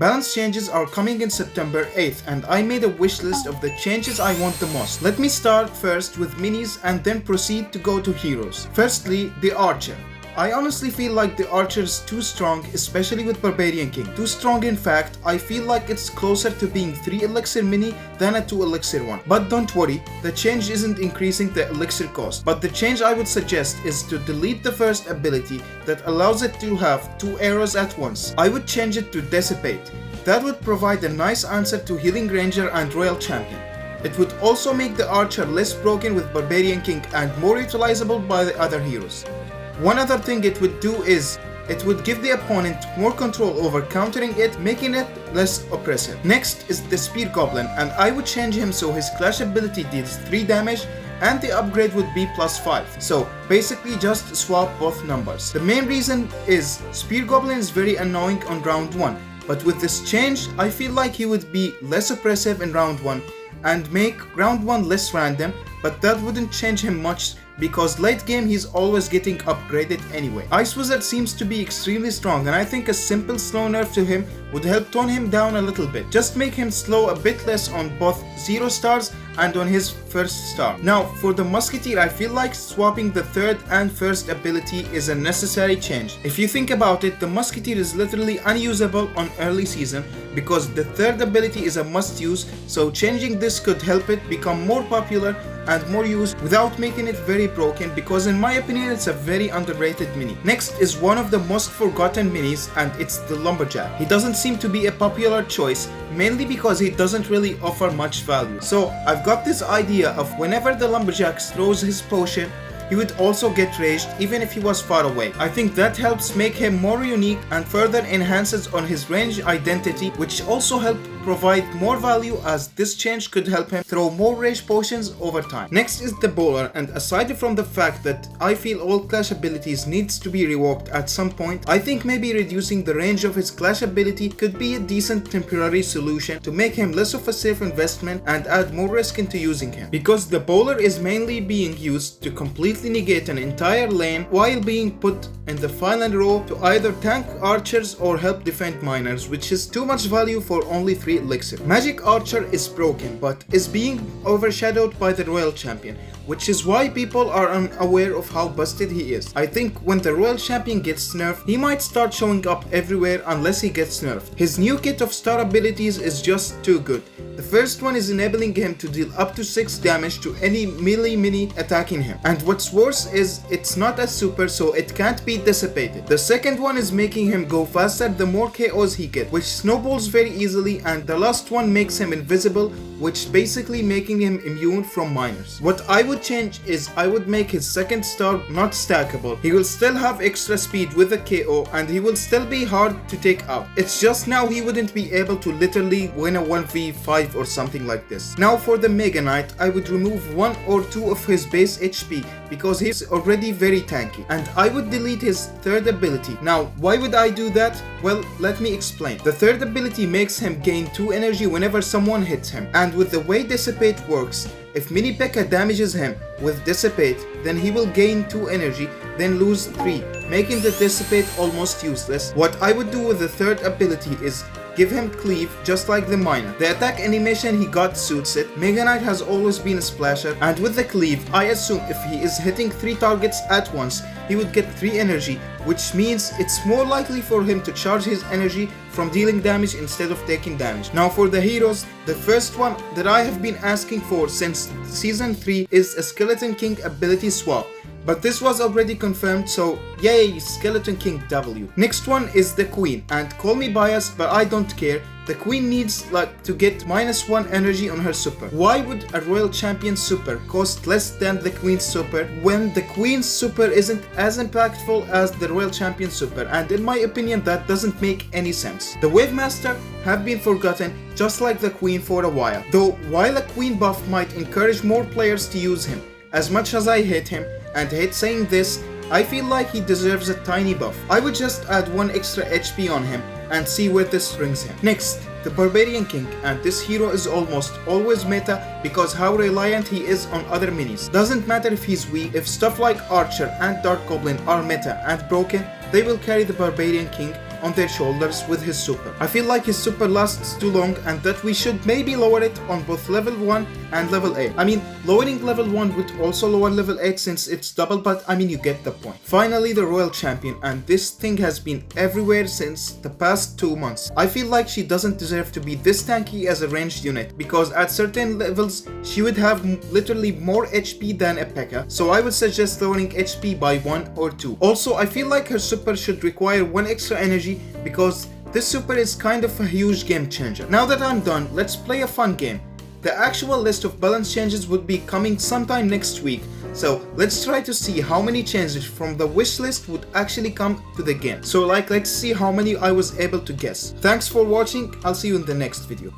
Balance changes are coming in September 8th and I made a wish list of the changes I want the most. Let me start first with minis and then proceed to go to heroes. Firstly, the archer. I honestly feel like the archer is too strong, especially with Barbarian King. Too strong in fact, I feel like it's closer to being 3 Elixir mini than a 2 Elixir one. But don't worry, the change isn't increasing the Elixir cost. But the change I would suggest is to delete the first ability that allows it to have 2 arrows at once. I would change it to Dissipate. That would provide a nice answer to Healing Ranger and Royal Champion. It would also make the archer less broken with Barbarian King and more utilizable by the other heroes. One other thing it would do is, it would give the opponent more control over countering it, making it less oppressive. Next is the Spear Goblin, and I would change him so his clash ability deals 3 damage and the upgrade would be +5. So basically just swap both numbers. The main reason is Spear Goblin is very annoying on round 1, but with this change I feel like he would be less oppressive in round 1 and make round 1 less random, but that wouldn't change him much because late game he's always getting upgraded anyway. Ice Wizard seems to be extremely strong and I think a simple slow nerf to him would help tone him down a little bit. Just make him slow a bit less on both 0 stars and on his first star. Now for the Musketeer, I feel like swapping the third and first ability is a necessary change. If you think about it, the Musketeer is literally unusable on early season because the third ability is a must use, so changing this could help it become more popular and more used without making it very broken, because in my opinion it's a very underrated mini. Next is one of the most forgotten minis and it's the Lumberjack. He doesn't seem to be a popular choice, mainly because he doesn't really offer much value. So I've got this idea of whenever the Lumberjack throws his potion, he would also get raged even if he was far away. I think that helps make him more unique and further enhances on his range identity, which also helps provide more value as this change could help him throw more rage potions over time. Next is the bowler, and aside from the fact that I feel all clash abilities needs to be reworked at some point, I think maybe reducing the range of his clash ability could be a decent temporary solution to make him less of a safe investment and add more risk into using him, because the bowler is mainly being used to completely negate an entire lane while being put in the final row to either tank archers or help defend miners, which is too much value for only 3 Elixir. Magic Archer is broken but is being overshadowed by the Royal Champion, which is why people are unaware of how busted he is. I think when the Royal Champion gets nerfed, he might start showing up everywhere unless he gets nerfed. His new kit of star abilities is just too good. The first one is enabling him to deal up to 6 damage to any melee mini attacking him, and what's worse is it's not a super, so it can't be dissipated. The second one is making him go faster the more KOs he gets, which snowballs very easily, and the last one makes him invisible, which basically making him immune from miners. What I would change is I would make his second star not stackable. He will still have extra speed with a KO and he will still be hard to take out. It's just now he wouldn't be able to literally win a 1v5 or something like this. Now for the Mega Knight, I would remove 1 or 2 of his base HP because he's already very tanky, and I would delete his third ability. Now why would I do that? Well, let me explain. The third ability makes him gain 2 energy whenever someone hits him, and with the way Dissipate works, if Mini P.E.K.K.A damages him with Dissipate, then he will gain 2 energy, then lose 3, making the Dissipate almost useless. What I would do with the third ability is give him Cleave just like the Miner. The attack animation he got suits it. Mega Knight has always been a splasher, and with the Cleave, I assume if he is hitting 3 targets at once, he would get 3 energy, which means it's more likely for him to charge his energy from dealing damage instead of taking damage. Now for the heroes, the first one that I have been asking for since season 3 is a Skeleton King ability swap. But this was already confirmed, so yay, Skeleton King W. Next one is the Queen, and call me biased, but I don't care. The Queen needs to get -1 energy on her super. Why would a Royal Champion super cost less than the Queen's super when the Queen's super isn't as impactful as the Royal Champion super? And in my opinion, that doesn't make any sense. The Wave Master have been forgotten just like the Queen for a while. Though while a Queen buff might encourage more players to use him, as much as I hate him and hate saying this, I feel like he deserves a tiny buff. I would just add 1 extra HP on him and see where this brings him. Next, the Barbarian King, and this hero is almost always meta because how reliant he is on other minis. Doesn't matter if he's weak, if stuff like Archer and Dark Goblin are meta and broken, they will carry the Barbarian King, on their shoulders with his super. I feel like his super lasts too long and that we should maybe lower it on both level 1 and level 8. I mean, lowering level 1 would also lower level 8 since it's double, but I mean you get the point. Finally, the Royal Champion, and this thing has been everywhere since the past 2 months. I feel like she doesn't deserve to be this tanky as a ranged unit, because at certain levels she would have literally more HP than a P.E.K.K.A, so I would suggest lowering HP by 1 or 2. Also, I feel like her super should require 1 extra energy because this super is kind of a huge game changer. Now that I'm done, let's play a fun game. The actual list of balance changes would be coming sometime next week, so let's try to see how many changes from the wish list would actually come to the game. So let's see how many I was able to guess. Thanks for watching, I'll see you in the next video.